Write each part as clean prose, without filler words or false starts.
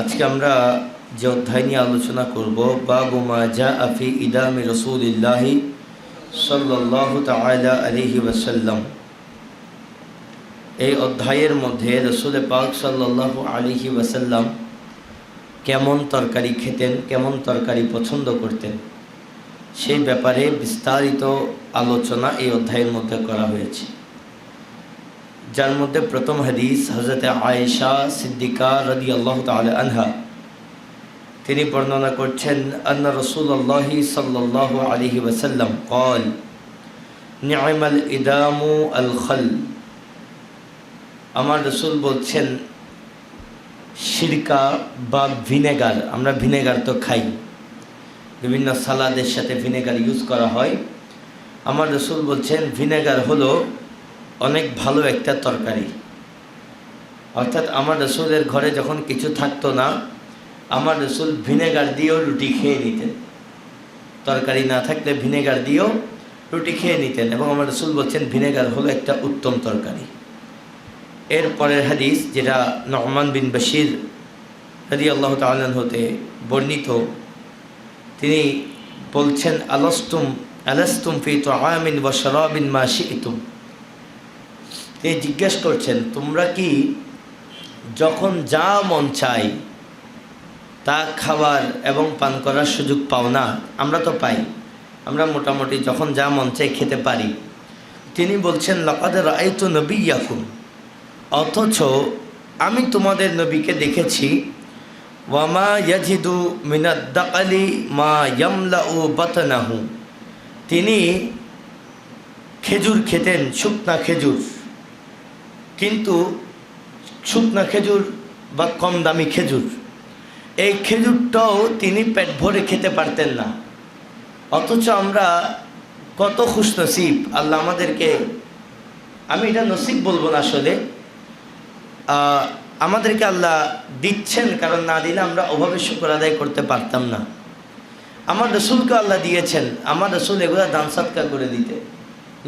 আজকে আমরা যে অধ্যায় নিয়ে আলোচনা করব, বাবু মা জাআ ফি ইদামি রাসূলিল্লাহি সাল্লাল্লাহু তাআলা আলাইহি ওয়াসাল্লাম। এই অধ্যায়ের মধ্যে রাসূল পাক সাল্লাল্লাহু আলাইহি ওয়াসাল্লাম কেমন তরকারি খেতেন, কেমন তরকারি পছন্দ করতেন, সেই ব্যাপারে বিস্তারিত আলোচনা এই অধ্যায়ের মধ্যে করা হয়েছে। যার মধ্যে প্রথম হাদিস হযরত আয়েশা সিদ্দিকা রাদিয়াল্লাহু তাআলা আনহা তিনি বর্ণনা করছেন, আন্না রাসূলুল্লাহ সাল্লাল্লাহু আলাইহি ওয়াসাল্লাম قال নি'মাল ইদামু আল খাল। আমার রাসূল বলছেন, সিরকা বা ভিনেগার, আমরা ভিনেগার তো খাই, বিভিন্ন সালাদের সাথে ভিনেগার ইউজ করা হয়। আমার রাসূল বলছেন ভিনেগার হলো অনেক ভালো একটা তরকারি। অর্থাৎ আমার রাসূলের ঘরে যখন কিছু থাকতো না, আমার রাসূল ভিনেগার দিয়েও রুটি খেয়ে নিতেন। তরকারি না থাকলে ভিনেগার দিয়েও রুটি খেয়ে নিতেন, এবং আমার রাসূল বলছেন ভিনেগার হলো একটা উত্তম তরকারি। এর পরের হাদিস, যেটা নু'মান বিন বশীর রাদিয়াল্লাহু তাআলা হতে বর্ণিত, তিনি বলছেন, আলাস্তুম ফি তুআমিন ওয়া শারাবিন মা শি'তুম। তিনি জিজ্ঞেস করছেন, তোমরা কি যখন যা মন চাই তা খাবার এবং পান করার সুযোগ পাও না? আমরা তো পাই, আমরা মোটামুটি যখন যা মন চাই খেতে পারি। তিনি বলছেন, লাকাদ রাআইতু নবিয়্যাকুম, অথচ আমি তোমাদের নবীকে দেখেছি, ওয়ামা ইয়াজিদু মিনাদ দাকালি মা ইয়ামলাউ বাতনাহু, তিনি খেজুর খেতেন, শুকনা খেজুর, কিন্তু শুকনা খেজুর বা কম দামি খেজুর, এই খেজুরটাও তিনি পেট ভরে খেতে পারতেন না। অথচ আমরা কত খুশনসিব, আল্লাহ আমাদেরকে, আমি এটা নসিব বলবো না, আসলে আমাদেরকে আল্লাহ দিচ্ছেন, কারণ না দিলে আমরা ওভাবে শুকর আদায় করতে পারতাম না। আমার রাসূলকে আল্লাহ দিয়েছেন, আমার রাসূল এগুলো দান সদকা করে দিতে,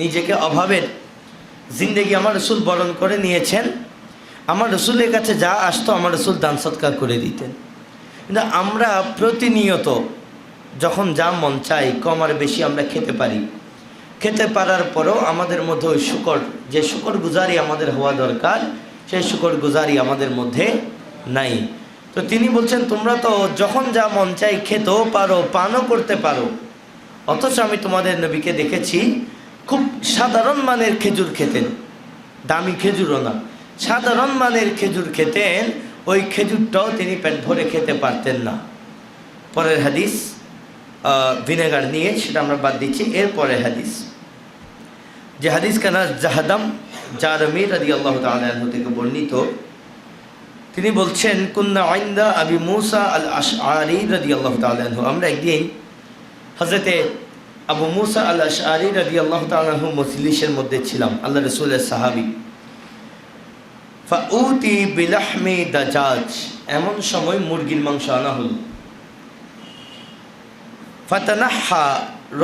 নিজেকে অভাবের জিন্দেগি আমার রাসূল বরণ করে নিয়েছেন। আমার রাসূলের কাছে যা আসতো আমার রাসূল দান সদকা করে দিতেন। কিন্তু আমরা প্রতিনিয়ত যখন যা মন চাই, কম আর বেশি আমরা খেতে পারি, খেতে পারার পরেও আমাদের মধ্যে ওই যে শুকর গুজারি আমাদের হওয়া দরকার, সেই শুকর গুজারি আমাদের মধ্যে নাই। তো তিনি বলছেন, তোমরা তো যখন যা মন চাই খেতেও পারো, পানও করতে পারো, অথচ আমি তোমাদের নবীকে দেখেছি খুব সাধারণ মানের খেজুর খেতেন, দামি খেজুরও না, সাধারণ মানের খেজুর খেতেন। ওই খেজুরটাও তিনি পেট ভরে খেতে পারতেন না। পরের হাদিস ভিনেগার নিয়ে, সেটা আমরা বাদ দিচ্ছি। এর পরের হাদিস, যে হাদিস কানা জাহাদাম জারমি রাদিয়াল্লাহু তাআলা আনহু থেকে বর্ণিত, তিনি বলছেন, কুন্না ইনদা আবি মুসা আল আশআরি রাদিয়াল্লাহু তাআলা আনহু, আমরা একদিন হযরতে আবু মুসা আল আশআরি রাদিয়াল্লাহু তাআলা আনহু মজলিসের মধ্যে ছিলাম, আল্লাহ রাসূলের সাহাবী। ফাউতি বিলাহমি দাজাজ, এমন সময় মুরগির মাংস আনা হলো। ফাতানাহা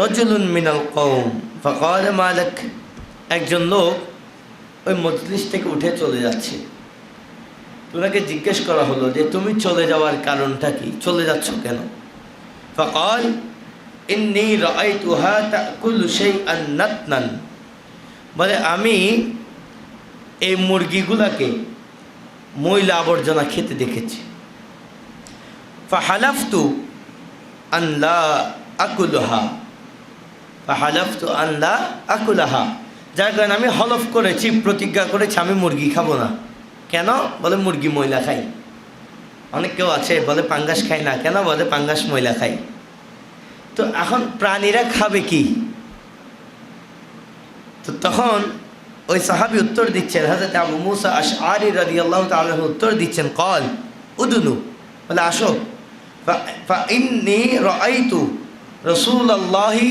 রাজুলুন মিনাল কওম ফাকাল মালাক, একজন লোক ওই মজলিস থেকে উঠে চলে যাচ্ছে। ওনাকে জিজ্ঞেস করা হলো যে তুমি চলে যাওয়ার কারণটা কি, চলে যাচ্ছ কেন? ফাকাল ইন্নী রাআইতুহা তাকুলু শাইআন নাতনান, বলে আমি এই মুরগিগুলাকে ময়লা আবর্জনা খেতে দেখেছি। ফাহালাফতু আন লা আকুলহা, ফাহালাফতু আন লা আকুলহা, যার কারণে আমি হলফ করেছি, প্রতিজ্ঞা করেছি আমি মুরগি খাবো না। কেন? বলে মুরগি ময়লা খাই। অনেক কেউ আছে বলে পাঙ্গাস খাই না, কেন? বলে পাঙ্গাস ময়লা খাই। তো এখন প্রাণীরা খাবে কি? তো তখন ওই সাহাবী উত্তর দিচ্ছেন, হযরত আবু মুসা আশআরি রাদিয়াল্লাহু তাআলা উত্তর দিচ্ছেন, কল উদনু, বলে আসো। ফা ইন্নী রাআইতু রাসূলুল্লাহি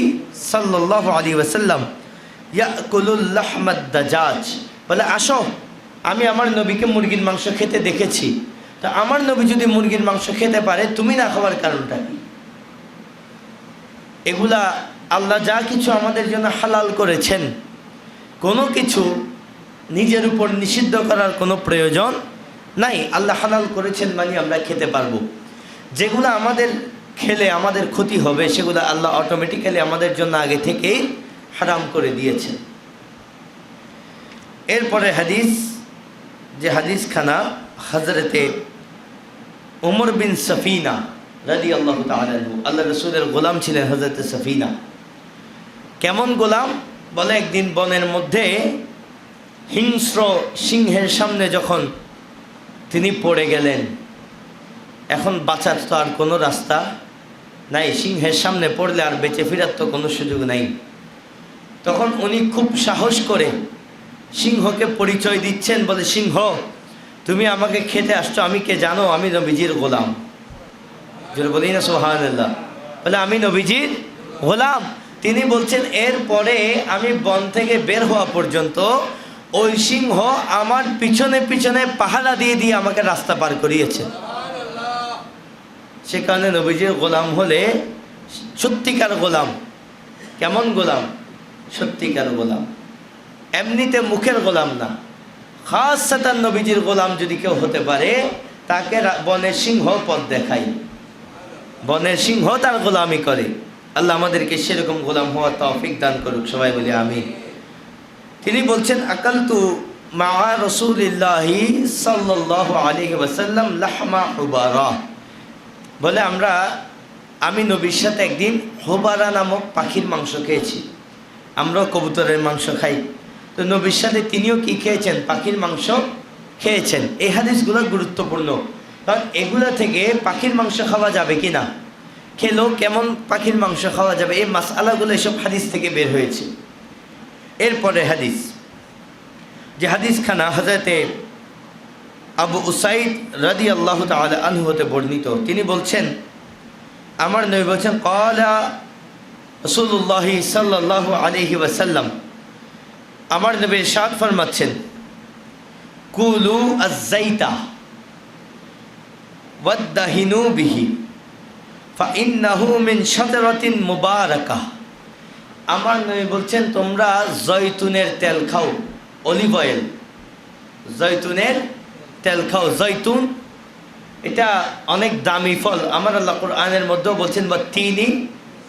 সাল্লাল্লাহু আলাইহি ওয়াসাল্লাম ইয়াকুলুল লাহমাদ দাজাজ, বলে আসো, আমি আমার নবীকে মুরগির মাংস খেতে দেখেছি। তা আমার নবী যদি মুরগির মাংস খেতে পারে, তুমি না খাওয়ার কারণটা কি? এগুলা আল্লাহ যা কিছু আমাদের জন্য হালাল করেছেন, কোনো কিছু নিজের উপর নিষিদ্ধ করার কোনো প্রয়োজন নাই, আল্লাহ হালাল করেছেন মানে আমরা খেতে পারবো। যেগুলো আমাদের খেলে আমাদের ক্ষতি হবে সেগুলো আল্লাহ অটোমেটিক্যালি আমাদের জন্য আগে থেকেই হারাম করে দিয়েছেন। এরপরে হাদিস, যে হাদিসখানা হযরতে উমর বিন সফিনা রাদিয়াল্লাহু তাআলা আনহু, আল্লাহ রাসূলের গোলাম ছিলেন হযরতে সফিনা। কেমন গোলাম? বলে একদিন বনের মধ্যে হিংস্র সিংহের সামনে যখন তিনি পড়ে গেলেন, এখন বাঁচার তো আর কোনো রাস্তা নাই, সিংহের সামনে পড়লে আর বেঁচে ফেরার তো কোনো সুযোগ নাই। তখন উনি খুব সাহস করে সিংহকে পরিচয় দিচ্ছেন, বলে সিংহ তুমি আমাকে খেতে আসছো, আমি কে জানো? আমি নবীজির গোলাম। যেটা বলি না সুবহানাল্লাহ, বলে আমি নবীজির গোলাম। তিনি বলছেন এরপরে আমি বন থেকে বের হওয়া পর্যন্ত ওই সিংহ আমার পিছনে পিছনে পাহারা দিয়ে দিয়ে আমাকে রাস্তা পার করিয়েছে। সে কারণে নবীজির গোলাম হলে সত্যিকার গোলাম। কেমন গোলাম? সত্যিকার গোলাম, এমনিতে মুখের গোলাম না। খাসসাতান নবীজির গোলাম যদি কেউ হতে পারে তাকে বনের সিংহ পথ দেখায়, বনের সিংহ তার গোলামি করে। আল্লাহ আমাদেরকে সেরকম গোলাম হওয়ার তৌফিক দান করুক, সবাই বলি আমিন। তিনি বলছেন আকালতু মা রাসূলিল্লাহি সাল্লাল্লাহু আলাইহি ওয়াসাল্লাম লাহমা হুবারা, বলে আমি নবীর সাথে একদিন হুবারা নামক পাখির মাংস খেয়েছি। আমরাও কবুতরের মাংস খাই, তো নবীর সাথে তিনিও কি খেয়েছেন? পাখির মাংস খেয়েছেন। এই হাদিসগুলো গুরুত্বপূর্ণ, কারণ এগুলো থেকে পাখির মাংস খাওয়া যাবে কি না, খেলেও কেমন পাখির মাংস খাওয়া যাবে, এই মাসআলাগুলো এসব হাদিস থেকে বের হয়েছে। এরপরে হাদিস, যে হাদিসখানা হযরতে আবু উসাইদ রাদিয়াল্লাহু তাআলা আনহু হতে বর্ণিত। তিনি বলছেন আমার নবী বলছেন ক্বালা রাসূলুল্লাহ সাল্লাল্লাহু আলাইহি ওয়াসাল্লাম, আমার নবী ইরশাদ ফরমাচ্ছেন কুলু আয-যাইতা ওয়াদদাহিনু বিহি ফাইন্নাহু মিন শাজারাতিন মুবারাকাহ। আমার নবী বলছেন তোমরা জয়তুনের তেল খাও, অলিভ অয়েল, জয়তুনের তেল খাও। জয়তুন এটা অনেক দামি ফল, আমার আল্লাহ কোরআনের মধ্যেও বলছেন ওয়াত্তিনি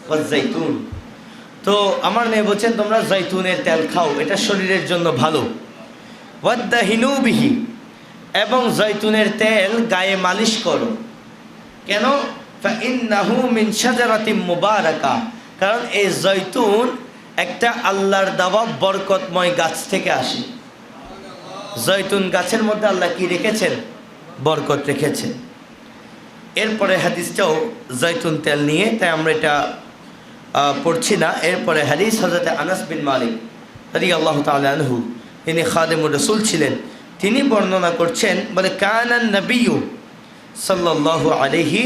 ওয়াজ-যাইতুন। তো আমার নবী বলছেন তোমরা জয়তুনের তেল খাও, এটা শরীরের জন্য ভালো। ওয়াদদাহিনু বিহি, এবং জয়তুনের তেল গায়ে মালিশ করো। কেন? ফাইন্নাহু মিন শাজারাতিন মুবারাকা, কারণ এই জয়তুন একটা আল্লাহর দেওয়া বরকতময় গাছ থেকে আসে। জয়তুন গাছের মধ্যে আল্লাহ কি রেখেছেন? বরকত রেখেছেন। এরপরে হাদিসটাও জয়তুন তেল নিয়ে, তাই আমরা এটা পড়ছি না। এরপরে হাদিস হযরতে আনাস বিন মালিক রাদিয়াল্লাহু তাআলা আনহু, তিনি খাদেমুর রাসূল ছিলেন। তিনি বর্ণনা করছেন, বলে কানান নবিয়্যু সাল্লাল্লাহু আলাইহি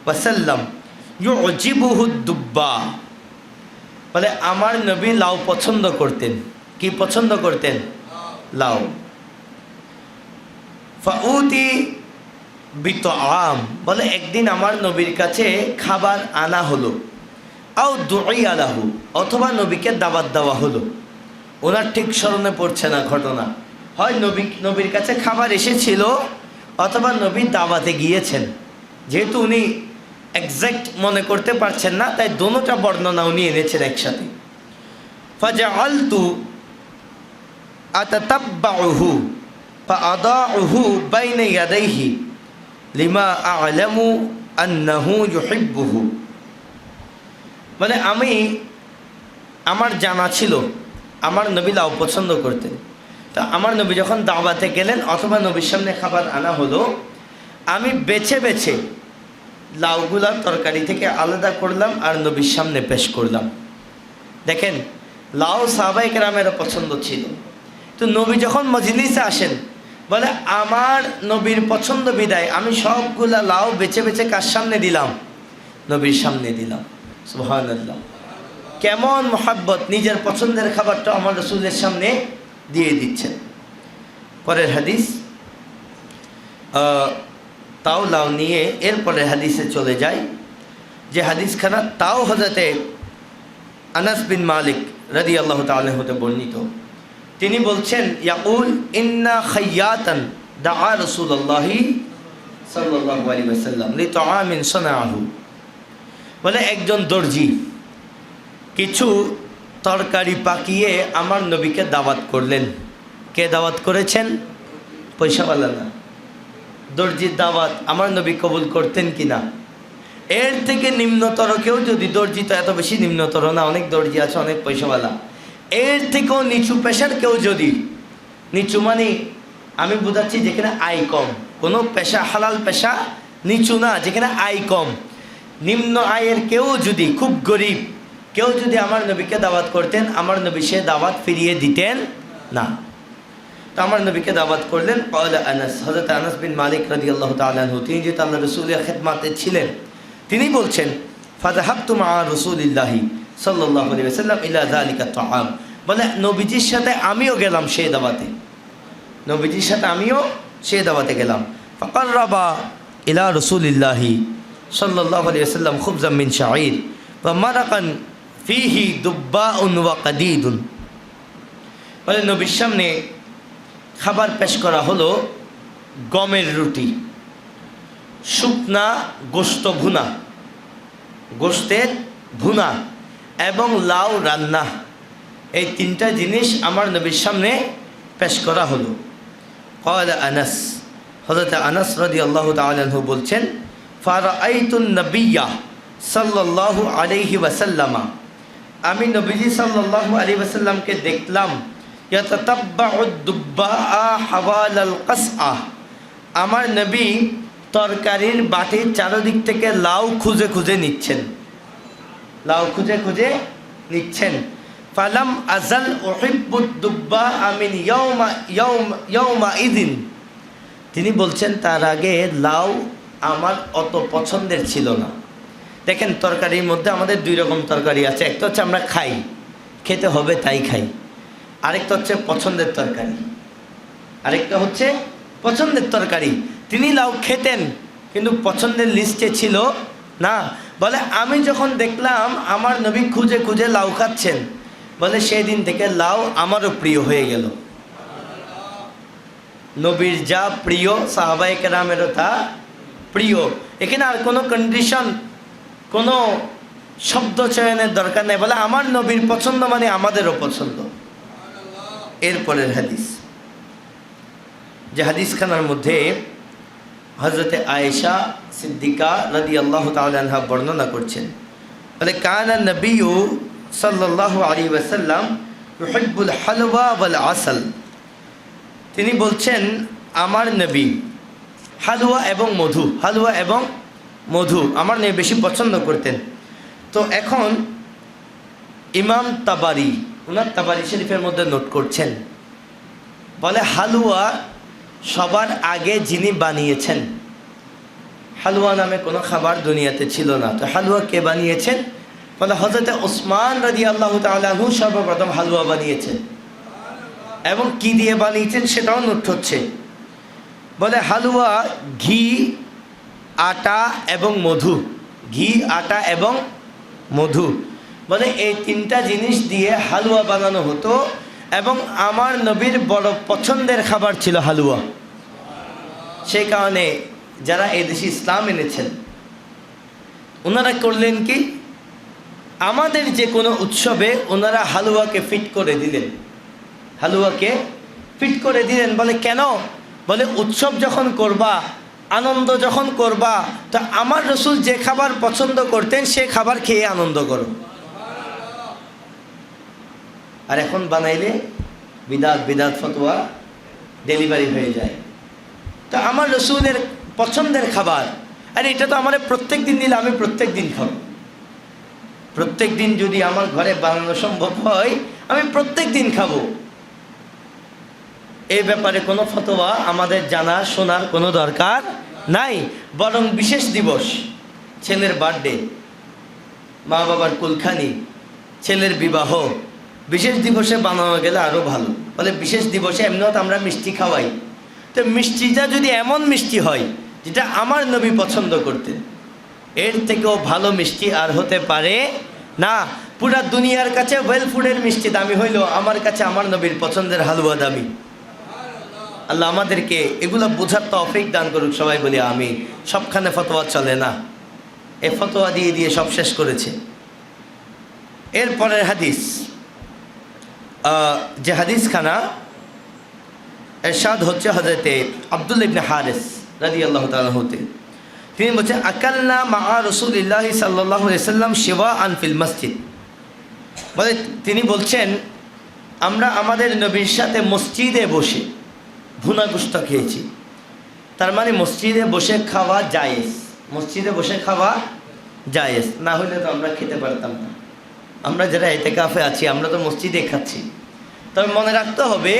ওয়াসাল্লাম ইউজিবুহু দুব্বা, বলে আমার নবী লাউ পছন্দ করতেন। কি পছন্দ করতেন? লাউ। ফাউতি বিতআম, বলে একদিন আমার নবীর কাছে খাবার আনা হলো, আও দুইয়া লাহু, অথবা নবীকে দাওয়াত দেওয়া হলো। ওনার ঠিক স্মরণে পড়ছে না ঘটনা, হয় নবীর কাছে খাবার এসেছিল অথবা নবী দাওয়াতে গিয়েছেন। যেহেতু উনি এক্সাক্ট মনে করতে পারছেন না, তাই দোনোটা বর্ণনা উনি এনেছেন একসাথে। ফাজআলতু আতাতাব্বাউহু ফাআদাউহু বাইনা ইয়াদাইহি লিমা আ'লামু আন্নাহু ইউহিব্বুহু, মানে আমার জানা ছিল আমার নবী লাউ পছন্দ করতেন। তা আমার নবী যখন দাওয়াতে গেলেন অথবা নবীর সামনে খাবার আনা হলো, আমি বেছে বেছে লাউগুলা তরকারি থেকে আলাদা করলাম আর নবীর সামনে পেশ করলাম। দেখেন, লাউ সাহাবায়ে কেরামেরও পছন্দ ছিল। তো নবী যখন মজলিসে আসেন, বলে আমার নবীর পছন্দ বিদায় আমি সবগুলা লাউ বেছে বেছে কার সামনে দিলাম? নবীর সামনে দিলাম। সুবহানাল্লাহ, কেমন মহব্বত, নিজের পছন্দের খাবারটা আমার রাসূলের সামনে দিয়ে দিচ্ছেন। পরের হাদিস, তাও লাউ নিয়ে এরপরে হাদিসে চলে যায়, যে হাদিসখানা তাও হযরতে আনাস বিন মালিক রাদিয়াল্লাহু তাআলা হতে বর্ণিত। তিনি বলছেন ইয়াকুল ইন্না খাইয়াতান দাআ রাসূলুল্লাহি সাল্লাল্লাহু আলাইহি ওয়াসাল্লাম লিতাআমিন সানাহু, বলে একজন দর্জি কিছু তরকারি পাকিয়ে আমার নবীকে দাওয়াত করলেন। কে দাওয়াত করেছেন? পয়সাওয়ালা না, দর্জির দাওয়াত আমার নবী কবুল করতেন কিনা? এর থেকে নিম্নতর কেউ যদি, দর্জি তো এত বেশি নিম্নতর না, অনেক দর্জি আছে অনেক পয়সাওয়ালা, এর থেকেও নিচু পেশার কেউ যদি, নিচু মানে আমি বোঝাচ্ছি যেখানে আয় কম, কোনো পেশা হালাল পেশা নিচু না, যেখানে আয় কম, নিম্ন আয়ের কেউ যদি, খুব গরিব কেউ যদি আমার নবীকে দাওয়াত করতেন, আমার নবী সে দাওয়াত ফিরিয়ে দিতেন না। তো আমার নবীকে দাওয়াত করলেন। আনাস, হযরত আনাস বিন মালিক রাদিয়াল্লাহু তাআলা আনহু, তিনি যেহেতু আল্লাহ রাসূলের খিদমতে ছিলেন, তিনি বলছেন ফাযাহাবতু মা রাসূলিল্লাহি সাল্লাল্লাহু আলাইহি ওয়াসাল্লাম ইলা যালিকা তাআম, বলে নবীজির সাথে আমিও গেলাম সেই দাওয়াতে, নবীজির সাথে আমিও সেই দাওয়াতে গেলাম। ফাকাররাবা ইলা রাসূলিল্লাহি সাল্লাল্লাহু আলাইহি ওয়াসাল্লাম খুবজাম মিন শাঈর ওয়া মারাকান ফিহি দুব্বাউন ওয়া কাদিদুন, বলে নবীর সামনে খাবার পেশ করা হলো গমের রুটি, শুকনা গোশত ভুনা, গোশতের ভুনা এবং লাউ রান্না, এই তিনটা জিনিস আমার নবীর সামনে পেশ করা হলো। ক্বালা আনাস, হযরত আনাস রাদিয়াল্লাহু তাআলা আনহু বলছেন ফারাআইতুন নাবিয়্যা সাল্লাল্লাহু আলাইহি ওয়াসাল্লাম, আমি নবীজি সাল্লাল্লাহু আলাইহি ওয়াসাল্লামকে দেখলাম ইয়াতাতাব্বাউ দুব্বাআ হাওয়ালাল কাসআ, আমার নবী তরকারির বাটির চারদিক থেকে লাউ খুঁজে খুঁজে নিচ্ছেন, লাউ খুঁজে খুঁজে নিচ্ছেন। ফালাম আজাল উহিব্বুদ দুব্বাআ মিন ইয়াউমা ইযিন, তিনি বলছেন তার আগে লাউ আমার অত পছন্দের ছিল না। দেখেন তরকারির মধ্যে আমাদের দুই রকম তরকারি আছে, একটা হচ্ছে আমরা খাই, খেতে হবে তাই খাই, আরেকটা হচ্ছে পছন্দের তরকারি, আরেকটা হচ্ছে পছন্দের তরকারি। তিনি লাউ খেতেন কিন্তু পছন্দের লিস্টে ছিল না। বলে আমি যখন দেখলাম আমার নবী খুঁজে খুঁজে লাউ খাচ্ছেন, বলে সেই দিন থেকে লাউ আমারও প্রিয় হয়ে গেল। নবীর যা প্রিয় সাহাবায়ে কেরামেরও তা প্রিয়। এখানে আর কোনো কন্ডিশন, কোনো শব্দ চয়নের দরকার নেই, বলে আমার নবীর পছন্দ মানে আমাদেরও পছন্দ। এরপরের হাদিস, যে হাদিসখানার মধ্যে হযরতে আয়েশা সিদ্দিকা রাদিয়াল্লাহু তাআলা আনহা বর্ণনা করছেন, বলে কানা নবিয়্যু সাল্লাল্লাহু আলাইহি ওয়াসাল্লাম ইউহিব্বুল হালওয়া ওয়াল আসল, তিনি বলছেন আমার নবী হালুয়া এবং মধু, হালুয়া এবং মধু আমার নবী বেশি পছন্দ করতেন। তো এখন ইমাম তাবারি ওনার তাবারি শরীফের মধ্যে নোট করছেন, বলে হালুয়া সবার আগে যিনি বানিয়েছেন, হালুয়া নামে কোনো খাবার দুনিয়াতে ছিল না, তো হালুয়া কে বানিয়েছেন? বলে হযরত ওসমান রাদিয়াল্লাহু তাআলা আনহু সর্বপ্রথম হালুয়া বানিয়েছেন, এবং কি দিয়ে বানিয়েছেন সেটাও নোট হচ্ছে। বলে হালুয়া ঘি, আটা এবং মধু, ঘি, আটা এবং মধু, বলে এই তিনটা জিনিস দিয়ে হালুয়া বানানো হতো, এবং আমার নবীর বড় পছন্দের খাবার ছিল হালুয়া। সেই কারণে যারা এদেশে ইসলাম এনেছেন ওনারা করলেন কি, আমাদের যে কোনো উৎসবে ওনারা হালুয়াকে ফিট করে দিলেন, হালুয়াকে ফিট করে দিলেন। বলে কেন? বলে উৎসব যখন করবা, আনন্দ যখন করবা, তো আমার রাসূল যে খাবার পছন্দ করতেন সে খাবার খেয়ে আনন্দ করো। আর এখন বানাইলে বিদাত বিদাত ফতোয়া ডেলিভারি হয়ে যায়। তো আমার রাসূলের পছন্দের খাবার, আর এটা তো আমার প্রত্যেক দিন দিলে আমি প্রত্যেক দিন খাবো, প্রত্যেক দিন যদি আমার ঘরে বানানো সম্ভব হয় আমি প্রত্যেক দিন খাবো। এই ব্যাপারে কোনো ফতোয়া আমাদের জানা শোনার কোনো দরকার নাই, বরং বিশেষ দিবস, ছেলের বার্থডে, মা বাবার কুলখানি, ছেলের বিবাহ, বিশেষ দিবসে বানানো গেলে আরও ভালো। বলে বিশেষ দিবসে এমনিও তো আমরা মিষ্টি খাওয়াই, তো মিষ্টিটা যদি এমন মিষ্টি হয় যেটা আমার নবী পছন্দ করতেন, এর থেকেও ভালো মিষ্টি আর হতে পারে না। পুরা দুনিয়ার কাছে ওয়েল ফুডের মিষ্টি দামি হইল, আমার কাছে আমার নবীর পছন্দের হালুয়া দামি। আল্লাহ আমাদেরকে এগুলো বোঝার তৌফিক দান করুক, সবাই বলি আমিন। সবখানে ফতোয়া চলে না, এ ফতোয়া দিয়ে দিয়ে সব শেষ করেছে। এরপরের হাদিস, যে হাদিসখানা এরশাদ হচ্ছে হযরতে আব্দুল্লাহ ইবনে হারিস রাদিয়াল্লাহু তাআলা হতে, তিনি বলছেন আকালনা মা রাসূলিল্লাহি সাল্লাল্লাহু আলাইহি ওয়াসাল্লাম শিওয়াআন ফিল মসজিদ। বলে তিনি বলছেন আমরা আমাদের নবীর সাথে মসজিদে বসে ভুনা গোশত খেয়েছি। তার মানে মসজিদে বসে খাওয়া জায়েজ, মসজিদে বসে খাওয়া জায়েজ, না হলে তো আমরা খেতে পারতাম না। আমরা যারা ইতিকাফে আছি আমরা তো মসজিদে খাচ্ছি। তবে মনে রাখতে হবে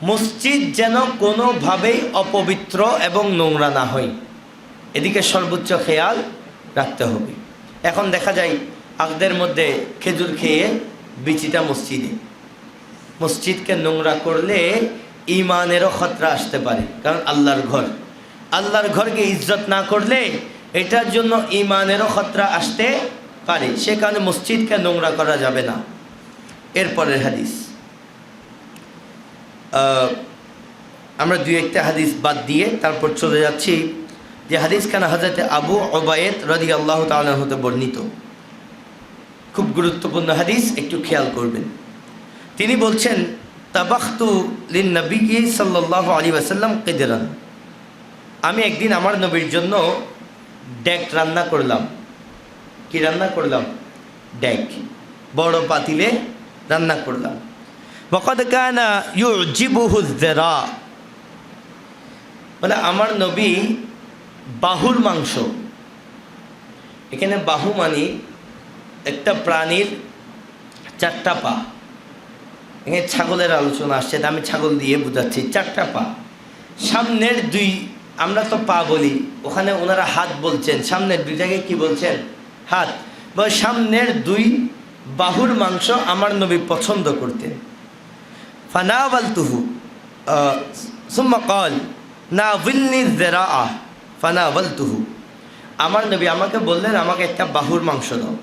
মসজিদ যেন কোনোভাবেই অপবিত্র এবং নোংরা না হয়, এদিকে সর্বোচ্চ খেয়াল রাখতে হবে। এখন দেখা যায় আগদের মধ্যে খেজুর খেয়ে বিচিটা মসজিদে, মসজিদকে নোংরা করলে ইমানেরও খতরা আসতে পারে, কারণ আল্লাহর ঘর, আল্লাহর ঘরকে ইজ্জত না করলে এটার জন্য ইমানেরও খতরা আসতে পারে, সে কারণে মসজিদকে নোংরা করা যাবে না। এরপরের হাদিস, আমরা দুই একটা হাদিস বাদ দিয়ে তারপর চলে যাচ্ছি যে হাদিসখানা হযরত আবু উবাইদ রাদিয়াল্লাহু তাআলা হতে বর্ণিত, খুব গুরুত্বপূর্ণ হাদিস, একটু খেয়াল করবেন। তিনি বলছেন তাবাখতু লিন-নবী সাল্লাল্লাহু আলাইহি ওয়াসাল্লাম কিদরান, আমি একদিন আমার নবীর জন্য ডেক রান্না করলাম। কি রান্না করলাম? ডেক, বড় পাতিলে রান্না করলাম। ওয়াকাদ কানা ইউজিবুহু যিরা, বলে আমার নবী বাহুর মাংস, এখানে বাহু মানে একটা প্রাণীর চারটা পা, এখানে ছাগলের আলোচনা আসছে, আমি ছাগল দিয়ে বোঝাচ্ছি। চারটা পা, সামনের দুই, আমরা তো পা বলি, ওখানে ওনারা হাত বলছেন, সামনের দুইটাকে কি বলছেন? হাত। বা সামনের দুই বাহুর মাংস আমার নবী পছন্দ করতেন। ফানাওয়ালতুহু সুম্মা ক্বাল নাওয়ালনি যিরাআ ফানাওয়ালতুহু, আমার নবী আমাকে বললেন আমাকে একটা বাহুর মাংস দাও,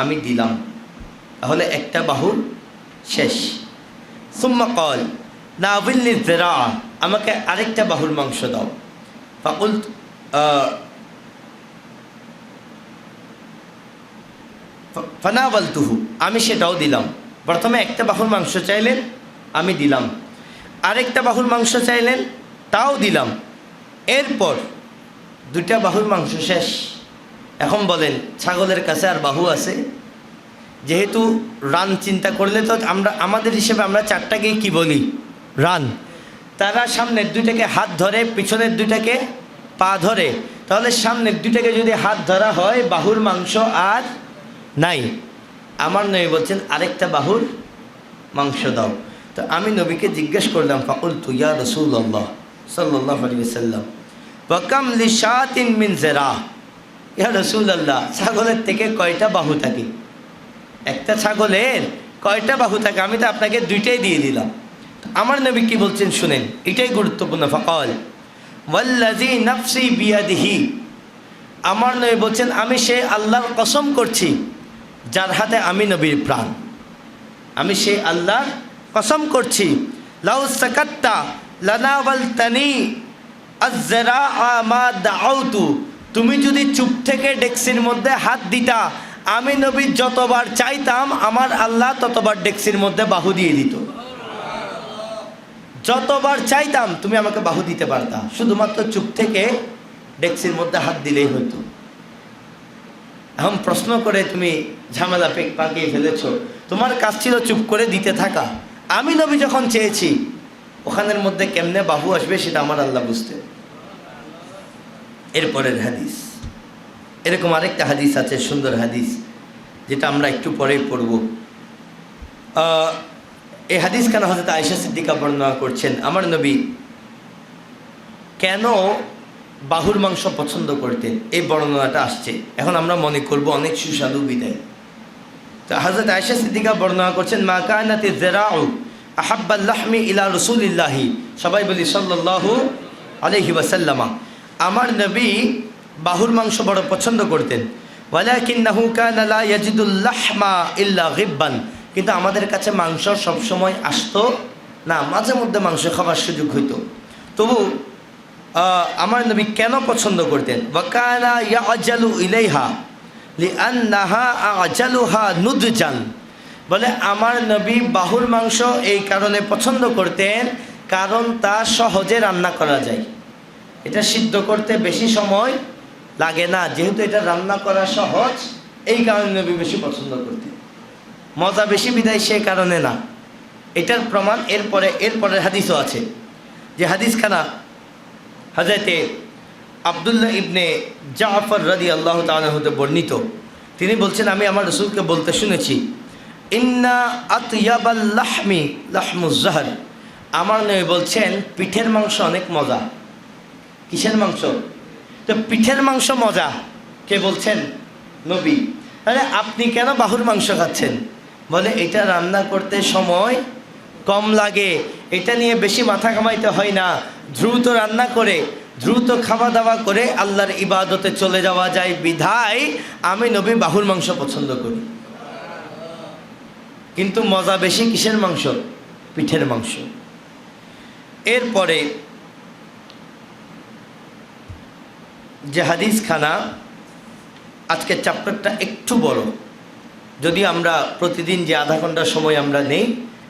আমি দিলাম, তাহলে একটা বাহুর শেষ। সুম্মা ক্বাল নাওয়ালনি যিরাআ, আমাকে আরেকটা বাহুর মাংস দাও। ফাকুলত ফানাওয়ালতুহু, আমি সেটাও দিলাম। প্রথমে একটা বাহুর মাংস চাইলেন, আমি দিলাম। আরেকটা বাহুর মাংস চাইলেন, তাও দিলাম। এরপর দুইটা বাহুর মাংস শেষ। এখন বলেন ছাগলের কাছে আর বাহু আছে? যেহেতু রান চিন্তা করলে তো আমরা আমাদের হিসেবে আমরা চারটাকে কি বলি? রান। তারা সামনের দুইটাকে হাত ধরে, পিছনের দুইটাকে পা ধরে, তাহলে সামনের দুইটাকে যদি হাত ধরা হয় বাহুর মাংস আর নাই। আমার নবী বলছেন আরেকটা বাহুর মাংস দাও। তো আমি নবীকে জিজ্ঞেস করলাম, ফাকুলতু ইয়া রাসূলুল্লাহ সাল্লাল্লাহু আলাইহি ওয়াসাল্লাম ওয়া কাম লিশাতিন মিন যিরা, ইয়া রাসূলুল্লাহ ছাগলের থেকে কয়টা বাহু থাকে? একটা ছাগলের কয়টা বাহু থাকে? আমি তো আপনাকে দুইটাই দিয়ে দিলাম। আমার নবী কি বলছেন শুনেন, এটাই গুরুত্বপূর্ণ। ফাকাল ওয়াল্লাযী নাফসি বিয়াদিহি, আমার নবী বলছেন আমি সেই আল্লাহর কসম করছি যার হাতে আমি নবীর প্রাণ, আমি সেই আল্লাহর কসম করছি। লাউ সাকাত্তা লানাওয়ালতানি আয-যিরাআ মা দাআউতু, তুমি যদি চুপ থেকে ডেক্সির মধ্যে হাত দিতা, আমি নবী যতবার চাইতাম আমার আল্লাহ ততবার ডেক্সির মধ্যে বাহু দিয়ে দিত। যতবার চাইতাম তুমি আমাকে বাহু দিতে পারতা, শুধুমাত্র চুপ থেকে ডেক্সির মধ্যে হাত দিলেই হতো। এখন প্রশ্ন করে তুমি ঝামেলা পাকিয়ে ফেলেছ, তোমার কাজ ছিল চুপ করে দিতে থাকা। আমি নবী যখন চেয়েছি ওখানের মধ্যে কেমনে বাহু আসবে সেটা আমার আল্লাহ বুঝতেন। এরপরের হাদিস, এরকম আরেকটা হাদিস আছে, সুন্দর হাদিস, যেটা আমরা একটু পরেই পড়ব। এই হাদিস কেন হযরত আয়েশা সিদ্দিকা বর্ণনা করছেন, আমার নবী কেন বাহুর মাংস পছন্দ করতেন, এই বর্ণনাটা আসছে। এখন আমরা মনে করব অনেক সুস্বাদু বিদায়। তো হযরত আয়েশা সিদ্দিকা বর্ণনা করছেন, মা কানাতি যিরাউ আহাব্বাল লাহমি ইলা রাসূলিল্লাহি, সবাই বলি সাল্লাল্লাহু আলাইহি ওয়াসাল্লাম, আমার নবী বাহুর মাংস বড় পছন্দ করতেন। ওয়ালাকিন্নাহু কানা লা ইয়াজিদুল লাহমা ইল্লা গিববান, কিন্তু আমাদের কাছে মাংস সবসময় আসতো না, মাঝে মধ্যে মাংস খাবার সুযোগ হইতো। তবু আমার নবী কেন পছন্দ করতেন? ওয়াকানা ইয়াজালু ইলাইহা লিআন্নাহা আজালুহা নুদজান। বলে আমার নবী বাহুর মাংস এই কারণে পছন্দ করতেন, কারণ তা সহজে রান্না করা যায়। এটা সিদ্ধ করতে বেশি সময় লাগে না, যেহেতু এটা রান্না করা সহজ, এই কারণে নবী বেশি পছন্দ করতেন। মজা বেশি বিদায় সে কারণে না। এটার প্রমাণ এরপরের হাদিসও আছে, যে হাদিসখানা হযরতে আব্দুল্লাহ ইবনে জাফর রাদিয়াল্লাহু তাআলা হতে বর্ণিত। তিনি বলছেন, আমি আমার রাসূলকে বলতে শুনেছি, ইন্না আতয়াবাল লাহমি লাহমুজ জাহর। আমার নবী বলছেন পিঠের মাংস অনেক মজা। কিসের মাংস? তো পিঠের মাংস মজা কে বলছেন? নবী। আরে আপনি কেন বাহুর মাংস খাচ্ছেন? বলে এটা রান্না করতে সময় কম লাগে, এটা নিয়ে বেশি মাথা কামাইতে হয় না, দ্রুত রান্না করে দ্রুত খাওয়া দাওয়া করে আল্লাহর ইবাদতে চলে যাওয়া যায়, বিধায় আমি নবী বাহুর মাংস পছন্দ করি। কিন্তু মজা বেশি কিসের মাংস? পিঠের মাংস। এরপরে যে হাদিসখানা, আজকের চ্যাপ্টারটা একটু বড়, যদি আমরা প্রতিদিন যে আধা ঘন্টা সময় আমরা নেই,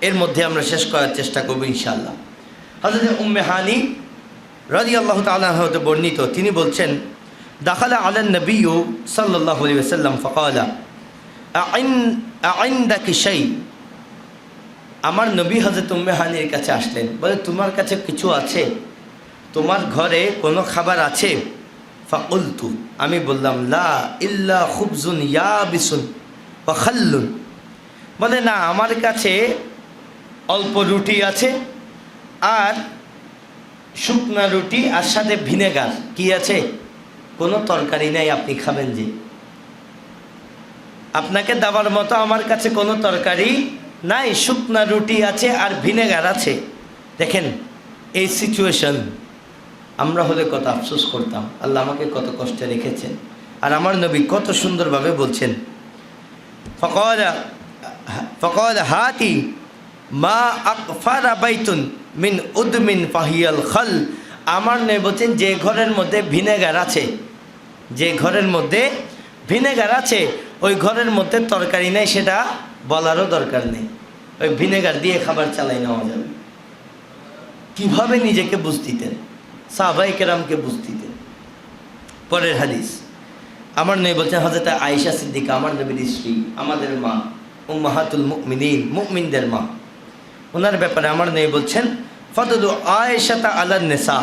এর মধ্যে আমরা শেষ করার চেষ্টা করব ইনশাআল্লাহ। হযরত উম্মে হানি রাদিয়াল্লাহু তাআলা হতে বর্ণিত, তিনি বলছেন, দাখালা আলান নবী সাল্লাল্লাহু আলাইহি ওয়াসাল্লাম ফাকালা আইনদাকি শাই। আমার নবী হযরত উম্মে হানির কাছে আসলেন, বলে তোমার কাছে কিছু আছে? তোমার ঘরে কোনো খাবার আছে? ফাকুলতু, আমি বললাম, লা ইল্লা খুবজুন ইয়াবিসুন ওয়া খাল্লুন। বলে না, আমার কাছে অল্প রুটি আছে আর শুকনা রুটি, আর সাথে ভিনেগার। কি আছে? কোনো তরকারি নাই, আপনি খাবেন যে? আপনাকে দেওয়ার মতো আমার কাছে কোনো তরকারি নাই, শুকনা রুটি আছে আর ভিনেগার আছে। দেখেন এই সিচুয়েশন, আমরা হলে কত আফসোস করতাম। আল্লাহ আমাকে কত কষ্টে রেখেছেন, আর আমার নবী কত সুন্দরভাবে বলছেন, ফকাল হাতি মা আকফারা বাইতুন মিন উদমিন ফাহিয়াল খাল। আমার নবী বলছেন, যে ঘরের মধ্যে ভিনেগার আছে, যে ঘরের মধ্যে ভিনেগার আছে, ওই ঘরের মধ্যে তরকারি নেই, সেটা বলারও দরকার নেই। ওই ভিনেগার দিয়ে খাবার চালাই নেওয়া যাবে। কীভাবে নিজেকে বুঝ দিতেন, সাহাবায়ে কেরামকে বুঝ দিতেন। পরের হাদিস, আমার নবী বলছেন, হযরত আয়েশা সিদ্দিকা, আমার নবীর স্ত্রী, আমাদের মা, উম্মাহাতুল মুমিনিন, মুমিনদের মা, ওনার ব্যাপারে আমার নবী বলছেন, ফাদলু আয়েশাতা আলা নিসা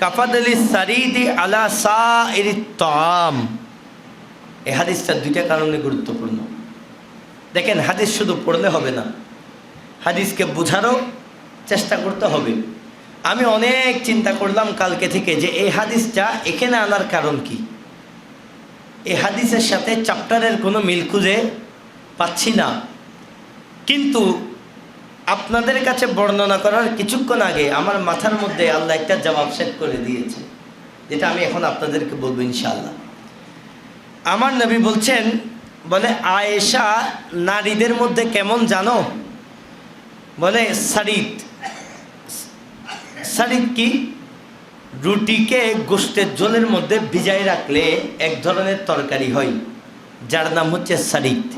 কাফাদলি সারিদি আলা সাইরিত তাআম। এই হাদিসটা দুইটা কারণে গুরুত্বপূর্ণ। দেখেন, হাদিস শুধু পড়লে হবে না, হাদিসকে বোঝারও চেষ্টা করতে হবে। আমি অনেক চিন্তা করলাম কালকে থেকে যে এই হাদিসটা এখানে আনার কারণ কি। এই হাদিসের সাথে চ্যাপ্টারের কোনো মিল খুঁজে পাচ্ছি না, কিন্তু আপনাদের কাছে বর্ণনা করার কিছুক্ষণ আগে আমার মাথার মধ্যে আল্লাহ একটা জবাব সেট করে দিয়েছে, যেটা আমি এখন আপনাদেরকে বলবো ইনশাআল্লাহ। আমার নবী বলছেন, বলে আয়েশা নারীদের মধ্যে কেমন জানো? বলে সারিত। সারিত কি? রুটিকে গোশতের ঝোলের মধ্যে ভিজাই রাখলে এক ধরনের তরকারি হয়, যার নাম হচ্ছে সারিত।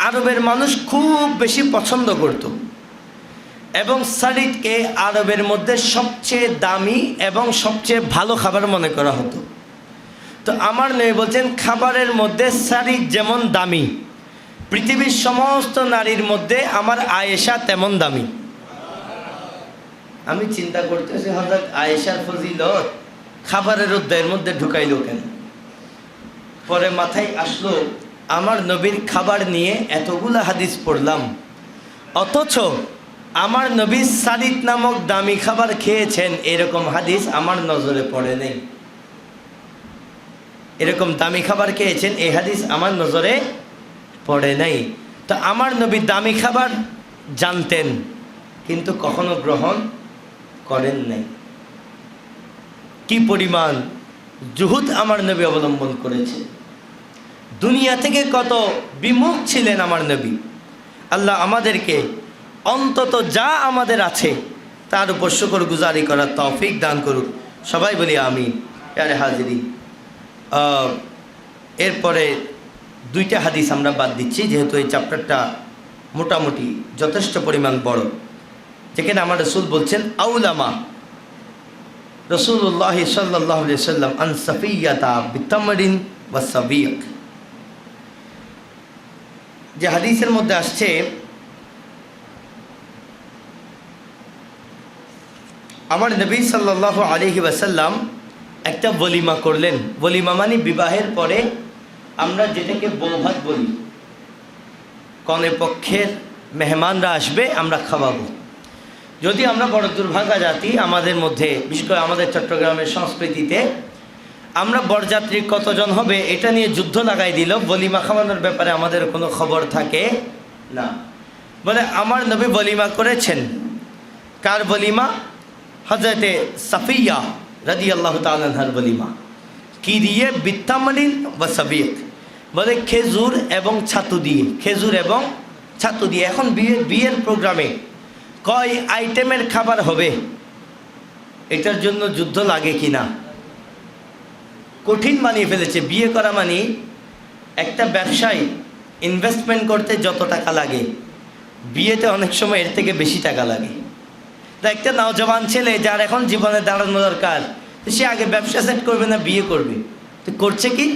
আরবের মানুষ খুব বেশি পছন্দ করত, এবং সারিতকে আরবের মধ্যে সবচেয়ে দামি এবং সবচেয়ে ভালো খাবার মনে করা হতো। তো আমার নবী বলছেন, খাবারের মধ্যে সারিত যেমন দামি, পৃথিবীর সমস্ত নারীর মধ্যে আমার আয়েশা তেমন দামি। আমি চিন্তা করতেছি, হযরত আয়েশার ফজিলত খাবারের অধ্যায়ের মধ্যে ঢুকাইল কেন? পরে মাথায় আসলো, আমার নবীর খাবার নিয়ে এতগুলা হাদিস পড়লাম, অথচ আমার নবী সারিত নামক দামি খাবার খেয়েছেন এরকম হাদিস আমার নজরে পড়ে নেই। এরকম দামি খাবার খেয়েছেন এই হাদিস আমার নজরে পড়ে নাই। তো আমার নবী দামি খাবার জানতেন, কিন্তু কখনো গ্রহণ করেন নাই। কি পরিমাণ জুহুদ আমার নবী অবলম্বন করেছে, দুনিয়া থেকে কত বিমুখ ছিলেন আমার নবী। আল্লাহ আমাদেরকে অন্তত যা আমাদের আছে তার উপর শুকরগুজারি করার তৌফিক দান করুক। সবাই বলি আমিন। আরে হাজিরি, এরপরে দুইটা হাদিস আমরা বাদ দিচ্ছি, যেহেতু এই চ্যাপ্টারটা মোটামুটি যথেষ্ট পরিমাণ বড়, যেখানে আমার রসুল বলছেন আউলামা রসুল্লাহ সাল্লাল্লাহু আলাইহি সাল্লাম আন সাফিয়াতা বিতামরিন ওয়া সাবিক। যে হাদিসের মধ্যে আসছে, আমার নবী সাল্লাল্লাহু আলাইহি ওয়াসাল্লাম একটা ওলিমা করলেন। ওলিমা মানে বিবাহের পরে আমরা যেটাকে বৌভাত বলি, কনে পক্ষের মেহমানরা আসবে, আমরা খাওয়াবো। যদি আমরা বড় দুর্ভাগা জাতি, আমাদের মধ্যে বিশেষ করে আমাদের চট্টগ্রামের সংস্কৃতিতে আমরা বরযাত্রী কতজন হবে এটা নিয়ে যুদ্ধ লাগাই দিল, বলিমা খাওয়ানোর ব্যাপারে আমাদের কোনো খবর থাকে না। বলে আমার নবী বলিমা করেছেন। কার বলিমা? হযরতে সাফিয়া রাদিয়াল্লাহু তাআলা আনহার বলিমা। কি দিয়ে? বিত্তামরিন ওয়া সাবিক। বলে খেজুর এবং ছাতু দিয়ে, খেজুর এবং ছাতু দিয়ে। এখন বিয়ের প্রোগ্রামে কয় আইটেমের খাবার হবে, এটার জন্য যুদ্ধ লাগে কিনা, কঠিন বানিয়ে ফেলেছে। বিয়ে করা মানে একটা ব্যবসায় ইনভেস্টমেন্ট করতে যত টাকা লাগে, বিয়েতে অনেক সময় এর থেকে বেশি টাকা লাগে। তা একটা নওজওয়ান ছেলে যার এখন জীবনে দাঁড়ানো দরকার, সে আগে ব্যবসা সেট করবে না বিয়ে করবে? তো করছে কি?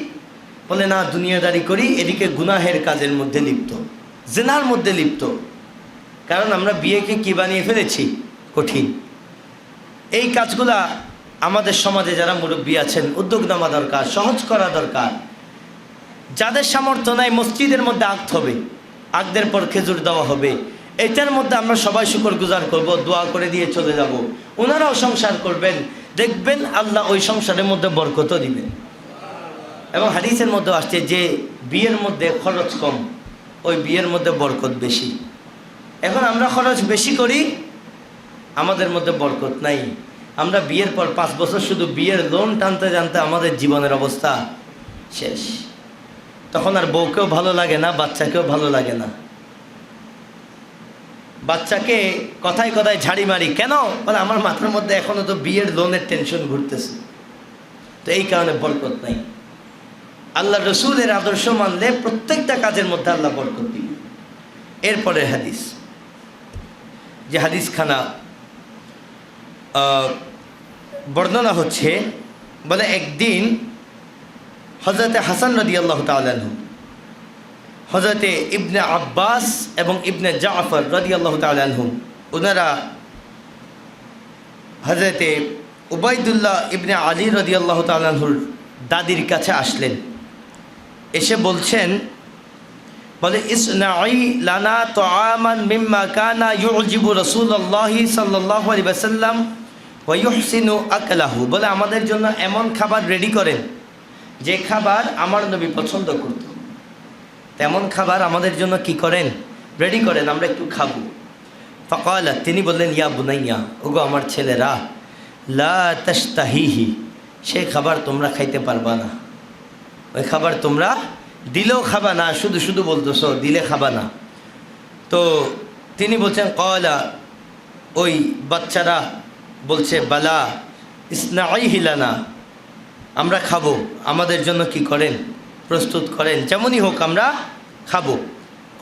বলে না, দুনিয়াদারি করি, এদিকে গুনাহের কাজের মধ্যে লিপ্ত, জিনার মধ্যে লিপ্ত। কারণ আমরা বিয়েকে কি বানিয়ে ফেলেছি? কঠিন। এই কাজগুলা আমাদের সমাজে যারা মুরব্বী আছেন উদ্যোগ নেওয়া দরকার, সহজ করা দরকার। যাদের সামর্থ্য নাই, মসজিদের মধ্যে আক্ত হবে, আক্তের পর খেজুর দেওয়া হবে, এটার মধ্যে আমরা সবাই শুকরগুজার করব, দোয়া করে দিয়ে চলে যাব। ওনারাও সংসার করবেন, দেখবেন আল্লাহ ওই সংসারের মধ্যে বরকতও দিবেন। এবং হাদিসের মধ্যে আসছে যে বিয়ের মধ্যে খরচ কম, ওই বিয়ের মধ্যে বরকত বেশি। এখন আমরা খরচ বেশি করি, আমাদের মধ্যে বরকত নাই। আমরা বিয়ের পর 5 বছর শুধু বিয়ের লোন টানতে জানতে আমাদের জীবনের অবস্থা শেষ। তখন আর বউকেও ভালো লাগে না, বাচ্চাকেও ভালো লাগে না। বাচ্চাকে কথায় কথায় ঝাড়ি মারি, কেন? বলে আমার মাথার মধ্যে এখনো তো বিয়ের লোনের টেনশন ঘুরতেছে। তো এই কারণে বরকত নাই। আল্লাহ রসুলের আদর্শ মানলে প্রত্যেকটা কাজের মধ্যে আল্লাহ বরকত দিবে। এরপরে হাদিস, যে হাদিসখানা বর্ণনা হচ্ছে, বলে একদিন হযরতে হাসান রাদিয়াল্লাহু তাআলা আনহু, হযরতে ইবনে আব্বাস এবং ইবনে জাফর রাদিয়াল্লাহু তাআলা আনহুম, ওনারা হযরতে উবাইদুল্লাহ ইবনে আলী রাদিয়াল্লাহু তাআলা আনহুর দাদির কাছে আসলেন। এসে বলছেন, বলে ইসনাই লানা তুআমান মিম্মা কানা ইউজিবু রাসূলুল্লাহি সাল্লাল্লাহু আলাইহি ওয়াসাল্লাম ওয়া ইউহসিনু আকলাহু। বলে আমাদের জন্য এমন খাবার রেডি করেন যে খাবার আমার নবী পছন্দ করত, তেমন খাবার আমাদের জন্য কি করেন? রেডি করেন, আমরা একটু খাবো। ফাকালা, তিনি বললেন, ইয়া বুনাইয়া, ওগো আমার ছেলেরা, লা তাশতাহিহি, সেই খাবার তোমরা খাইতে পারবা না। ওই খাবার তোমরা দিলেও খাবা না, শুধু শুধু বলতেছো দিলে খাবা না। তো তিনি বলছেন, কলা, ওই বাচ্চারা বলছে, বালা ইসনাইহি লানা, আমরা খাবো, আমাদের জন্য কি করেন? প্রস্তুত করেন, যেমনই হোক আমরা খাবো।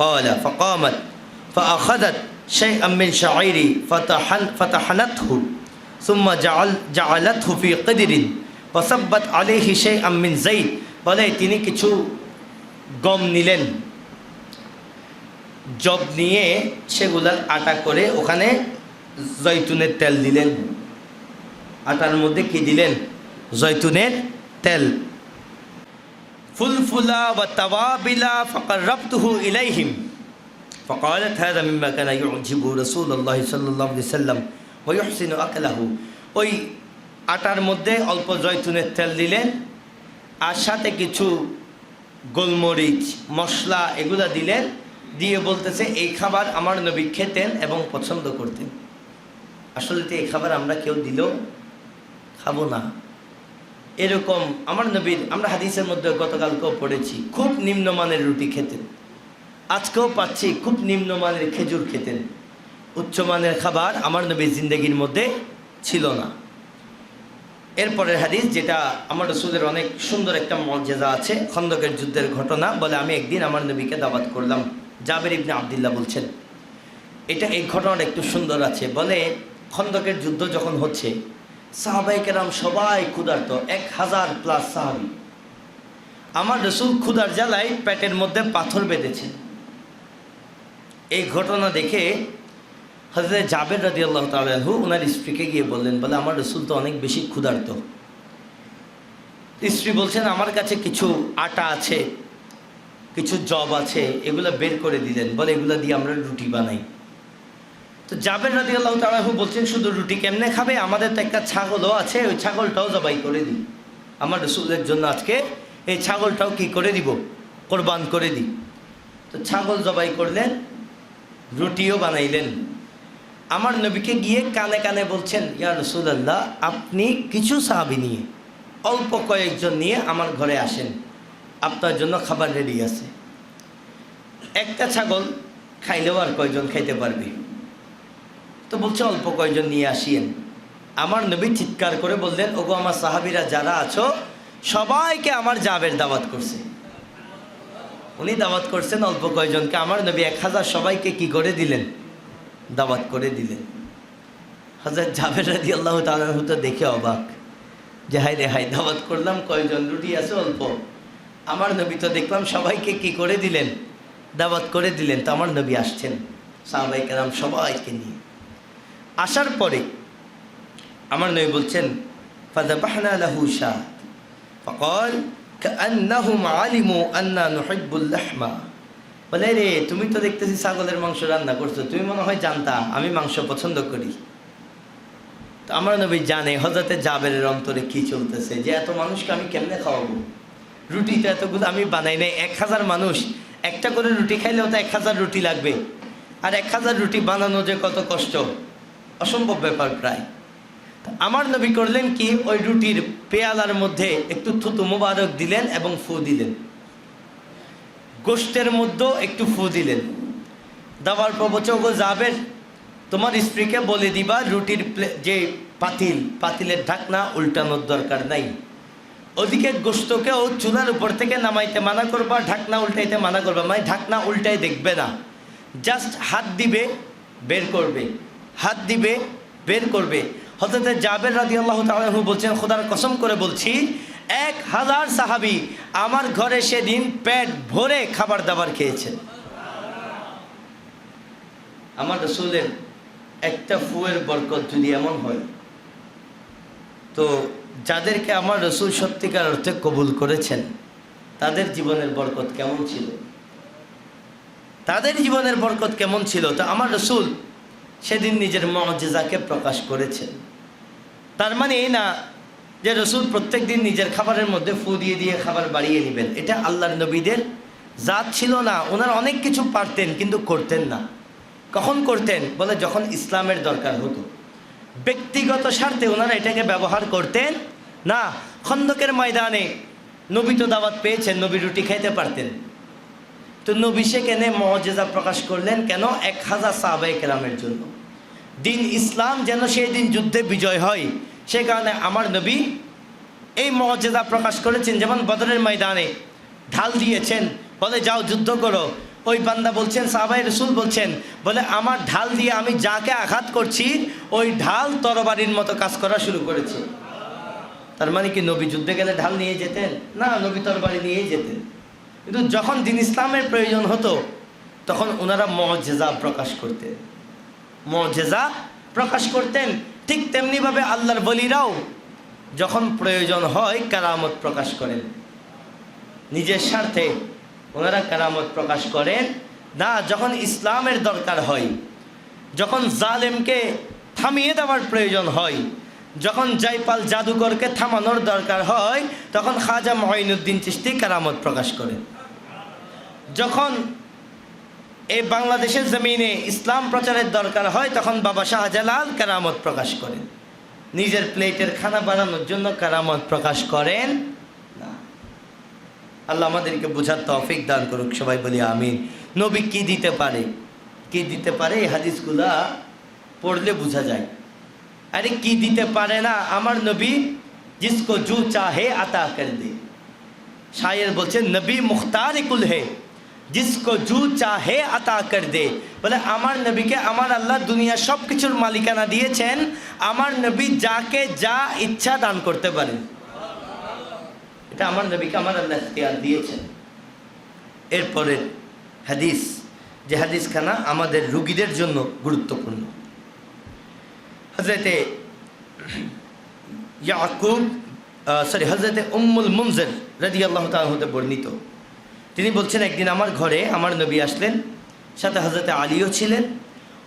কলা ফাকামাত ফাআখাযাত শাইআম মিন শাঈরি ফাতাহানাতহু সুম্মা জাআলাতহু ফি কদরিন ওয়াসাব্বাত আলাইহি শাইআম মিন যাইত। বলে তিনি কিছু গম নিলেন, জব নিয়ে সেগুলার আটা করে ওখানে জৈতুনের তেল দিলেন। আটার মধ্যে কি দিলেন? জৈতুনের তেল। ফুলফুলা ওয়া তাওয়াবিলা ফাকাররাবতুহু ইলাইহিম ফাকালাত হাযা মিম্মা কানা ইউজিবু রাসূলুল্লাহ সাল্লাল্লাহু আলাইহি ওয়াসাল্লাম ওয়া ইউহসিনু আকলাহু। ওই আটার মধ্যে অল্প জৈতুনের তেল দিলেন, আর সাথে কিছু গোলমরিচ, মশলা এগুলা দিলেন, দিয়ে বলতেছে এই খাবার আমার নবী খেতেন এবং পছন্দ করতেন। আসলে তো এই খাবার আমরা কেউ দিলেও খাবো না। এরকম আমার নবীর, আমরা হাদিসের মধ্যে গতকালকেও পড়েছি, খুব নিম্নমানের রুটি খেতেন, আজকেও পাচ্ছি খুব নিম্নমানের খেজুর খেতেন। উচ্চমানের খাবার আমার নবীর জিন্দেগির মধ্যে ছিল না। এরপরের হাদিস, যেটা আমার রাসূলের অনেক সুন্দর একটা মর্যাদা আছে, খন্দকের যুদ্ধের ঘটনা বলে, আমি একদিন আমার নবীকে দাওয়াত করলাম। জাবের ইবনে আব্দুল্লাহ বলছেন, এই ঘটনাটা একটু সুন্দর আছে। বলে, খন্দকের যুদ্ধ যখন হচ্ছে, সাহাবায়ে কেরাম সবাই ক্ষুধার্ত, 1000+ সাহাবী। আমার রাসূল ক্ষুধার জ্বালায় পেটের মধ্যে পাথর বেঁধেছেন। এই ঘটনা দেখে হযরত জাবের রাদিয়াল্লাহু তাআলা আনহু ওনার স্ত্রীকে গিয়ে বললেন, বলে, আমার রাসূল তো অনেক বেশি ক্ষুধার্ত। স্ত্রী বলছেন, আমার কাছে কিছু আটা আছে, কিছু জব আছে, এগুলো বের করে দিলেন। বলে, এগুলো দিয়ে আমরা রুটি বানাই। তো জাবের রাদিয়াল্লাহু তাআলা আনহু বলছেন, শুধু রুটি কেমনে খাবে, আমাদের তো একটা ছাগলও আছে, ওই ছাগলটাও জবাই করে দিই। আমার রাসূলের জন্য আজকে এই ছাগলটাও কি করে দিব, কোরবান করে দিই। তো ছাগল জবাই করলেন, রুটিও বানাইলেন। আমার নবীকে গিয়ে কানে কানে বলছেন, ইয়া রাসূলুল্লাহ, আপনি কিছু সাহাবী নিয়ে, অল্প কয়েকজন নিয়ে আমার ঘরে আসেন, আপনার জন্য খাবার রেডি আছে। একটা ছাগল খাইলেও আর কয়জন খাইতে পারবে? তো বলছে, অল্প কয়জন নিয়ে আসিয়েন। আমার নবী চিৎকার করে বললেন, ওগো আমার সাহাবীরা যারা আছো, সবাইকে আমার জাবের দাওয়াত করছে। উনি দাওয়াত করছেন অল্প কয়জনকে, আমার নবী 1000 সবাইকে কি করে দিলেন, দাওয়াত করে দিলেন। হযরত জাবের রাদিয়াল্লাহু তাআলা আনহু তো দেখে অবাক, যে হায় রে হায়, দাওয়াত করলাম, কয়জন, রুটি আছে অল্প। আমার নবী তো দেখলাম সবাইকে কি করে দিলেন, দাওয়াত করে দিলেন। তো আমার নবী আসছেন সাহাবায়ে কেরাম সবাইকে নিয়ে। আসার পরে আমার নবী বলছেন, ফাযাবাহনা লাহু শাহ ফাকাল কাআন্নাহুম আলিমু আন্না নুহিব্বুল লাহমা। বলে, রে তুমি তো দেখতেছি ছাগলের মাংস রান্না করছো, তুমি মনে হয় জানতা আমি মাংস পছন্দ করি। তো আমার নবী জানে হযরতে জাবেরের অন্তরে কি চলতেছে, যে এত মানুষকে আমি কেমনে খাওয়াবো, রুটি তো এতগুলো আমি বানাই নাই। 1000 মানুষ, একটা করে রুটি খাইলেও তো 1000 রুটি লাগবে, আর 1000 রুটি বানানো যে কত কষ্ট, অসম্ভব ব্যাপার প্রায়। আমার নবী করলেন কি, ওই রুটির পেয়ালার মধ্যে একটু থুতু মোবারক দিলেন এবং ফু দিলেন, গোশতের মধ্যেও একটু ফু দিলেন। দেওয়ার পর বলছে, ওগো জাবের, তোমার স্ত্রীকে বলে দিবা রুটির যে পাতিলের ঢাকনা উল্টানোর দরকার নাই। ওদিকে গোশতকেও চুলার উপর থেকে নামাইতে মানা করবা, ঢাকনা উল্টাইতে মানা করবা, মানে ঢাকনা উল্টাই দেখবে না, জাস্ট হাত দিবে বের করবে, হাত দিবে বের করবে। হযরত জাবের রাদিয়াল্লাহু তাআলা আনহু বলছেন, খোদার কসম করে বলছি, 1000 সাহাবী আমার ঘরে সেদিন পেট ভরে খাবার দাবার খেয়েছেন। আমার রাসূলের একটা ফুয়ের বরকত যদি এমন হয়, তো যাদেরকে আমার রাসূল সত্যিকার অর্থে কবুল করেছেন, তাদের জীবনের বরকত কেমন ছিল, তাদের জীবনের বরকত কেমন ছিল। তো আমার রাসূল সেদিন নিজের মুআজিজাকে প্রকাশ করেছেন। তার মানে এই না যে রাসূল প্রত্যেক দিন নিজের খাবারের মধ্যে ফু দিয়ে দিয়ে খাবার বাড়িয়ে নেবেন, এটা আল্লাহর নবীদের জাত ছিল না। ওনারা অনেক কিছু পারতেন কিন্তু করতেন না। কখন করতেন? বলে, যখন ইসলামের দরকার হতো, ব্যক্তিগত স্বার্থে ওনারা এটাকে ব্যবহার করতেন না। খন্দকের ময়দানে নবী তো দাওয়াত পেয়েছেন, নবী রুটি খাইতে পারতেন, তো নবী সেখানে মুআজিজা প্রকাশ করলেন কেন? 1000 সাহাবায়ে কেরামের জন্য, দিন ইসলাম যেন সেই দিন যুদ্ধে বিজয় হয়, সে কারণে আমার নবী এই মুআজিজা প্রকাশ করেছেন। যেমন বদরের ময়দানে ঢাল দিয়েছেন, বলে যাও যুদ্ধ করো। ওই বান্দা বলছেন, সাহাবায়ে রাসূল বলছেন, বলে আমার ঢাল দিয়ে আমি যাকে আঘাত করছি ওই ঢাল তরবারির মতো কাজ করা শুরু করেছে। তার মানে কি নবী যুদ্ধে গেলে ঢাল নিয়ে যেতেন না? নবী তরবারি নিয়েই যেতেন। কিন্তু যখন দিন ইসলামের প্রয়োজন হতো তখন ওনারা মুআজিজা প্রকাশ করতেন, মুআজিজা প্রকাশ করতেন। ঠিক তেমনিভাবে আল্লাহর বলিরাও যখন প্রয়োজন হয় কারামত প্রকাশ করেন, নিজের স্বার্থে ওনারা কারামত প্রকাশ করেন না। যখন ইসলামের দরকার হয়, যখন জালেমকে থামিয়ে দেওয়ার প্রয়োজন হয়, যখন জয়পাল জাদুকরকে থামানোর দরকার হয়, তখন খাজা মুঈনুদ্দিন চিশতি কারামত প্রকাশ করেন। যখন এই বাংলাদেশের জমিনে ইসলাম প্রচারের দরকার হয়, তখন বাবা শাহজালাল কারামত প্রকাশ করেন। নিজের প্লেটের খানা বানানোর জন্য কারামত প্রকাশ করেন না। আল্লাহ আমাদেরকে বোঝার তৌফিক দান করুক, সবাই বলি আমিন। নবী কি দিতে পারে? কি দিতে পারে এই হাদিসগুলা পড়লে বোঝা যায়। আরে কি দিতে পারে না আমার নবী? जिसको जो चाहे अता कर दे। शायर বলছেন নবী মুখতার কুল হে, जिसको जो चाहे अता कर दे। বলে আমার নবীকে আমার আল্লাহ দুনিয়ার সব কিছুর মালিকানা দিয়েছেন, আমার নবী যাকে যা ইচ্ছা দান করতে পারেন। এটা আমার নবীকে আমার আল্লাহ ইখতিয়ার দিয়েছেন। এরপরে হাদিস, যে হাদিসখানা আমাদের রোগীদের জন্য গুরুত্বপূর্ণ। হযরতে হযরতে উম্মুল মুনজির রাদিয়াল্লাহু তাআলা হতে বর্ণিত, তিনি বলছেন একদিন আমার ঘরে আমার নবী আসলেন, সাথে হযরতে আলীও ছিলেন।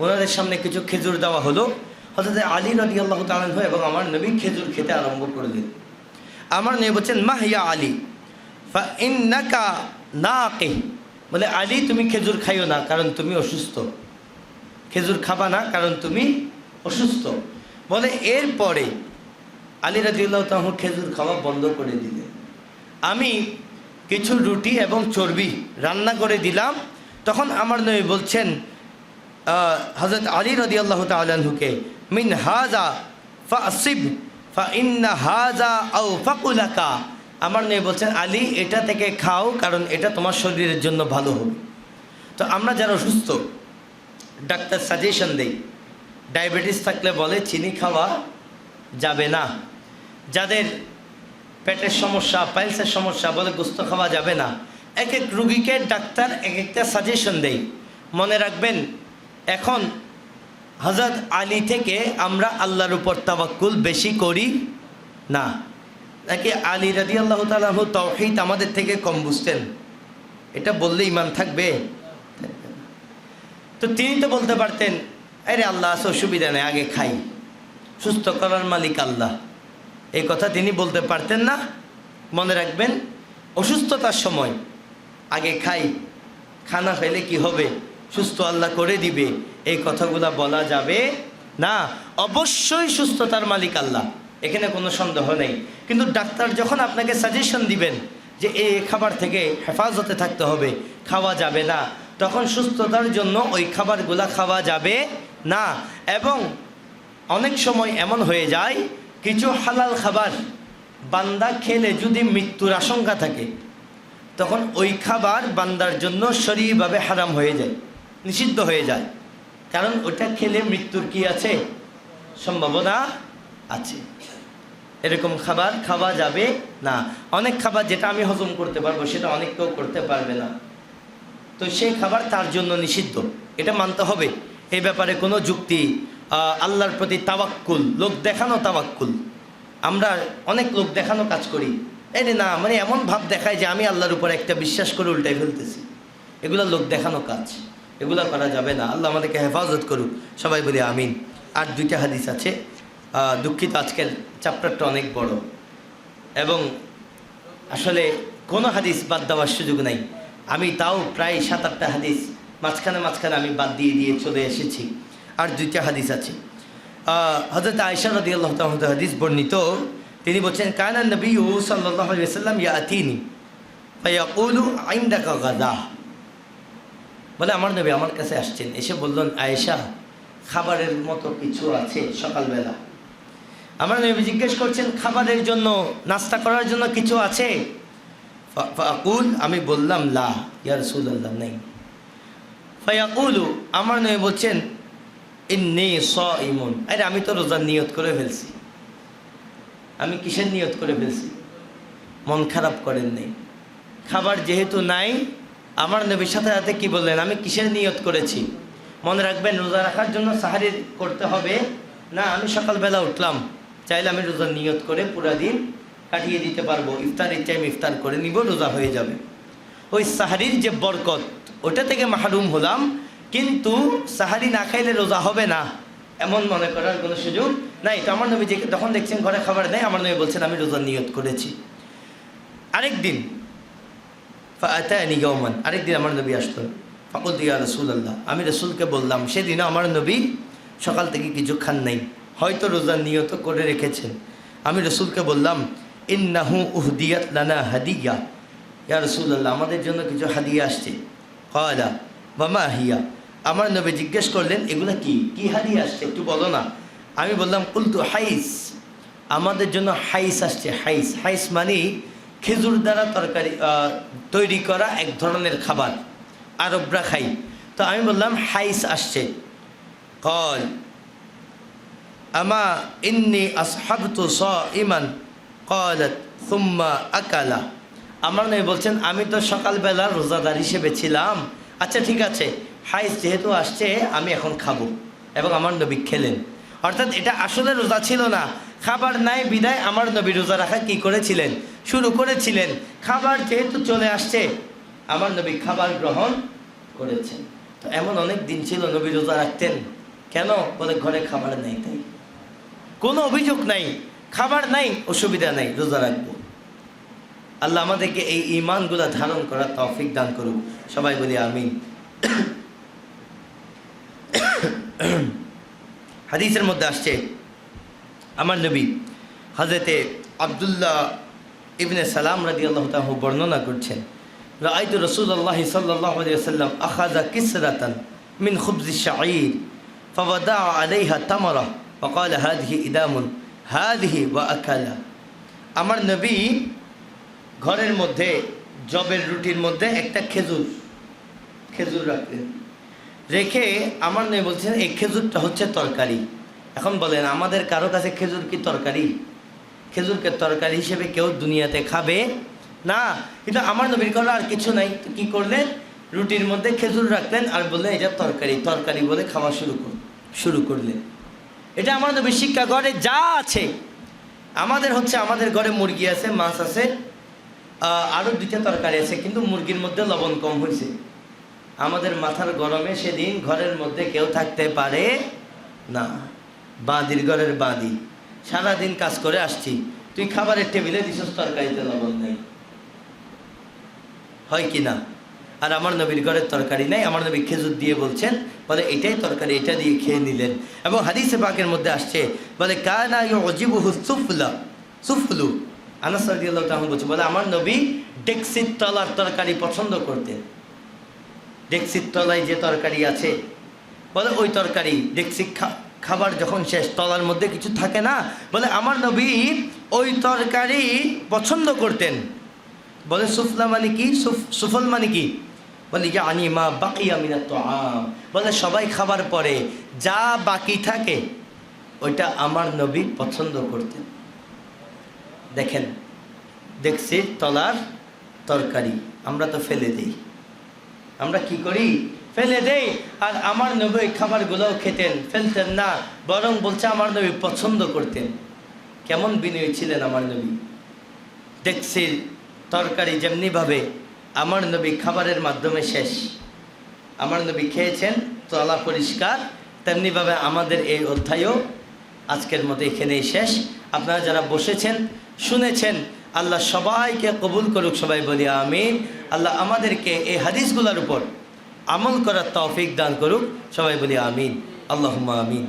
ওনাদের সামনে কিছু খেজুর দেওয়া হলো। হযরতে আলী রাদিয়াল্লাহু তাআলা এবং আমার নবী খেজুর খেতে আরম্ভ করলেন। আমার নবী বলছেন মা হিয়া আলী ফা ইন্নাকা নাকিহ। বলে আলী তুমি খেজুর খাইও না কারণ তুমি অসুস্থ, খেজুর খাবা না কারণ তুমি অসুস্থ। বলে এরপরে আলী রাদিয়াল্লাহু তাআলা খেজুর খাওয়া বন্ধ করে দিলেন। আমি কিছু রুটি এবং চর্বি রান্না করে দিলাম। তখন আমার নবী বলছেন হযরত আলী রাদিয়াল্লাহু তাআলা আনহুকে মিন হাযা ফাসিব ফা ইন্না হাযা আওফাকু লাকা। আমার নবী বলছেন আলী এটা থেকে খাও কারণ এটা তোমার শরীরের জন্য ভালো হবে। তো আমরা যারা অসুস্থ ডাক্তার সাজেশন দেয়, ডায়াবেটিস থাকলে বলে চিনি খাওয়া যাবে না, যাদের পেটের সমস্যা পাইলসের সমস্যা বলে গোস্ত খাওয়া যাবে না। এক এক রুগীকে ডাক্তার এক একটা সাজেশন দেয়। মনে রাখবেন এখন হযরত আলী থেকে আমরা আল্লাহর উপর তাওয়াক্কুল বেশি করি না, নাকি আলী রাদিয়াল্লাহু তাআলা তাওহীদ আমাদের থেকে কম বুঝতেন? এটা বললে ঈমান থাকবে? তো তিনি তো বলতে পারতেন আরে আল্লাহ আছে, অসুবিধা নেই, আগে খাই, সুস্থ করার মালিক আল্লাহ। এই কথা তিনি বলতে পারতেন না? মনে রাখবেন অসুস্থতার সময় আগে খাই, খানা খেলে কি হবে, সুস্থ আল্লাহ করে দিবে, এই কথাগুলো বলা যাবে না। অবশ্যই সুস্থতার মালিক আল্লাহ, এখানে কোনো সন্দেহ নেই। কিন্তু ডাক্তার যখন আপনাকে সাজেশন দিবেন যে এই খাবার থেকে হেফাজতে থাকতে হবে, খাওয়া যাবে না, তখন সুস্থতার জন্য ওই খাবারগুলা খাওয়া যাবে না। এবং অনেক সময় এমন হয়ে যায় কিছু হালাল খাবার বান্দা খেলে যদি মৃত্যুর আশঙ্কা থাকে তখন ওই খাবার বান্দার জন্য শরীয়ভাবে হারাম হয়ে যায়, নিষিদ্ধ হয়ে যায়। কারণ ওটা খেলে মৃত্যুর কি আছে, সম্ভাবনা আছে। এরকম খাবার খাওয়া যাবে না। অনেক খাবার যেটা আমি হজম করতে পারবো সেটা অনেক কেউ করতে পারবে না, তো সেই খাবার তার জন্য নিষিদ্ধ, এটা মানতে হবে। এই ব্যাপারে কোনো যুক্তি, আল্লাহর প্রতি তাওয়াক্কুল, লোক দেখানো তাওয়াক্কুল, আমরা অনেক লোক দেখানো কাজ করি। এই না মানে এমন ভাব দেখায় যে আমি আল্লাহর উপর একটা বিশ্বাস করে উল্টাই ফেলতেছি, এগুলো লোক দেখানো কাজ, এগুলো করা যাবে না। আল্লাহ আমাদেরকে হেফাজত করুক, সবাই বলি আমিন। আর দুইটা হাদিস আছে, দুঃখিত আজকের চ্যাপ্টারটা অনেক বড় এবং আসলে কোনো হাদিস বাদ দেওয়ার সুযোগ নাই। আমি তাও প্রায় 7-8টা হাদিস মাঝখানে আমি বাদ দিয়ে চলে এসেছি। আর দুইটা হাদিস আছে। হযরত আয়েশা রাদিয়াল্লাহু তাআলা হাদিস বর্ণিত, তিনি বলছেন কানা নবী সাল্লাল্লাহু আলাইহি ওয়াসাল্লাম ইয়াতিনি ফায়াকুলু ইনদাকা গাদা। বলে আমার নবী আমার কাছে আসছেন, এসে বললেন আয়েশা খাবারের মতো কিছু আছে সকালবেলা। আমার নবী জিজ্ঞেস করছেন খাবারের জন্য, নাস্তা করার জন্য কিছু আছে? ফাকুল, আমি বললাম লা ইয়া রাসূলুল্লাহ, নেই। ফায়াকুলু, আমার নবী বলছেন ইন্নী সাইমুন, আরে আমি তো রোজার নিয়ত করে ফেলছি। আমি কিসের নিয়ত করে ফেলছি? মন খারাপ করেন নেই, খাবার যেহেতু নাই। আমার নবীর সাথে সাথে কি বললেন, আমি কিসের নিয়ত করেছি? মনে রাখবেন রোজা রাখার জন্য সাহারি করতে হবে না। আমি সকালবেলা উঠলাম, চাইলে আমি রোজার নিয়ত করে পুরা দিন কাটিয়ে দিতে পারবো, ইফতারের টাইম ইফতার করে নিব, রোজা হয়ে যাবে। ওই সাহারির যে বরকত ওটা থেকে মাহরুম হলাম, কিন্তু সাহারি না খাইলে রোজা হবে না এমন মনে করার কোনো সুযোগ নাই। তো আমার নবী যখন দেখছেন ঘরে খাবার নেই, আমার নবী বলছেন আমি রোজার নিয়ত করেছি। আরেকদিন ফাআতানি ইয়াওমান, আরেকদিন আমার নবী আসলেন। ফাকুলতু ইয়া রাসূলুল্লাহ, আমি রাসূলকে বললাম সেদিনও আমার নবী সকাল থেকে কিছু খান নাই, হয়তো রোজার নিয়ত করে রেখেছেন। আমি রাসূলকে বললাম ইন্নাহু উহদিয়াত লানা হাদিয়া, ইয়া রাসূলুল্লাহ আমাদের জন্য কিছু হাদিয়া আসছে। ক্বালা ওয়া মা হিয়া, আমার নবী জিজ্ঞেস করলেন, এগুলা কি কি হাদিয়া আসছে একটু বলো না। আমি বললাম, কুলতু হাইস, আমাদের জন্য হাইস আসছে। হাইস, হাইস মানে খেজুর দ্বারা তরকারি তৈরি করা এক ধরনের খাবার, আরবরা খাই। তো আমি বললাম হাইস আসছে। কল আমা ইন্নি আসহাবতু সাইমান ক্বালাত সুম্মা আকালা। আমার নবী বলছেন, আমি তো সকালবেলা রোজাদার হিসেবে ছিলাম। আচ্ছা ঠিক আছে, হাইস যেহেতু আসছে আমি এখন খাবো। এবং আমার নবী খেলেন। অর্থাৎ এটা আসলে রোজা ছিল না, খাবার নাই বিদায় আমার নবী রোজা রাখা কি করেছিলেন, শুরু করেছিলেন। খাবার যেহেতু চলে আসছে আমার নবী খাবার গ্রহণ করেছেন। তো এমন অনেক দিন ছিল নবী রোজা রাখতেন। কেন? বলে ঘরে খাবার নাই, তাই। কোনো অভিযোগ নাই, খাবার নাই, অসুবিধা নাই, রোজা রাখবো। আল্লাহ আমাদেরকে এই ঈমানগুলা ধারণ করার তৌফিক দান করুক, সবাই বলি আমিন। হাদিসের মধ্যে আসছে আমার নবী হযরতে আব্দুল্লাহ ইবনে সালাম রাদিয়াল্লাহু তাআলা বর্ণনা করছেন, রাআইতু রাসূলুল্লাহ সাল্লাল্লাহু আলাইহি ওয়াসাল্লাম আখাযা কিসরাতান মিন খুবজি শাঈর ফাওয়াদাআ আলাইহা তামারা ওয়াকালা হাযিহি ইদামুন হাযিহি ওয়া আকালা। আমার নবী ঘরের মধ্যে জবের রুটির মধ্যে একটা খেজুর রাখলেন, রেখে আমার নবী বলছেন এই খেজুরটা হচ্ছে তরকারি। এখন বলেন আমাদের কারো কাছে খেজুর কি তরকারি? খেজুরকে তরকারি হিসেবে কেউ দুনিয়াতে খাবে না। কিন্তু আমার নবীর ঘরে আর কিছু নাই, তো কী করলেন, রুটির মধ্যে খেজুর রাখলেন আর বললেন এটা তরকারি বলে খাওয়া শুরু করলেন। এটা আমার নবীর শিক্ষা। ঘরে যা আছে, আমাদের ঘরে মুরগি আছে, মাছ আছে, আরও দুইটা তরকারি আছে, কিন্তু মুরগির মধ্যে লবণ কম হয়েছে। আমাদের মাথার গরমে সেদিন ঘরের মধ্যে কেউ থাকতে পারে না। বাঁদির ঘরের বাঁদি, সারাদিন কাজ করে আসছি, তুই খাবারের টেবিলে দিছস তরকারিতে লবণ নেই, হয় কি না? আর আমার নবীর ঘরের তরকারি নাই, আমার নবী খেজুর দিয়ে বলছেন, বলে এটাই তরকারি, এটা দিয়ে খেয়ে নিলেন। এবং হাদিসে পাকের মধ্যে আসছে, বলে কানা ইউজিবুহু সুফলু। আনাস রাদিয়াল্লাহু তাআলা বলছে, বলে আমার নবী ডেক্সির তলার তরকারি পছন্দ করতেন। ডেক্সির তলায় যে তরকারি আছে, বলে ওই তরকারি ডেক্সি খাবার যখন শেষ, তলার মধ্যে কিছু থাকে না, বলে আমার নবী ওই তরকারি পছন্দ করতেন। বলে সুফলা মানে কি, সুফল মানে কি? বলে ইয়ানি মা বাকিয়া মিনাত তাআম, বলে সবাই খাবার পরে যা বাকি থাকে ওইটা আমার নবী পছন্দ করতেন। দেখেন, ডেক্সির তলার তরকারি আমরা তো ফেলে দিই, আমরা কি করি, ফেলে দেই। আর আমার নবী ওই খাবারগুলোও খেতেন, ফেলতেন না, বরং বলছে আমার নবী পছন্দ করতেন। কেমন বিনয়ী ছিলেন আমার নবী। ডেক্সির তরকারি যেমনিভাবে আমার নবী খাবারের মাধ্যমে শেষ, আমার নবী খেয়েছেন, তলা পরিষ্কার, তেমনিভাবে আমাদের এই অধ্যায়ও আজকের মতো এখানেই শেষ। আপনারা যারা বসেছেন, শুনেছেন, আল্লাহ সবাইকে কবুল করুক, সবাই বলি আমিন। আল্লাহ আমাদেরকে এই হাদিসগুলোর উপর আমল করার তৌফিক দান করুক, সবাই বলি আমিন। আল্লাহুম্মা আমিন।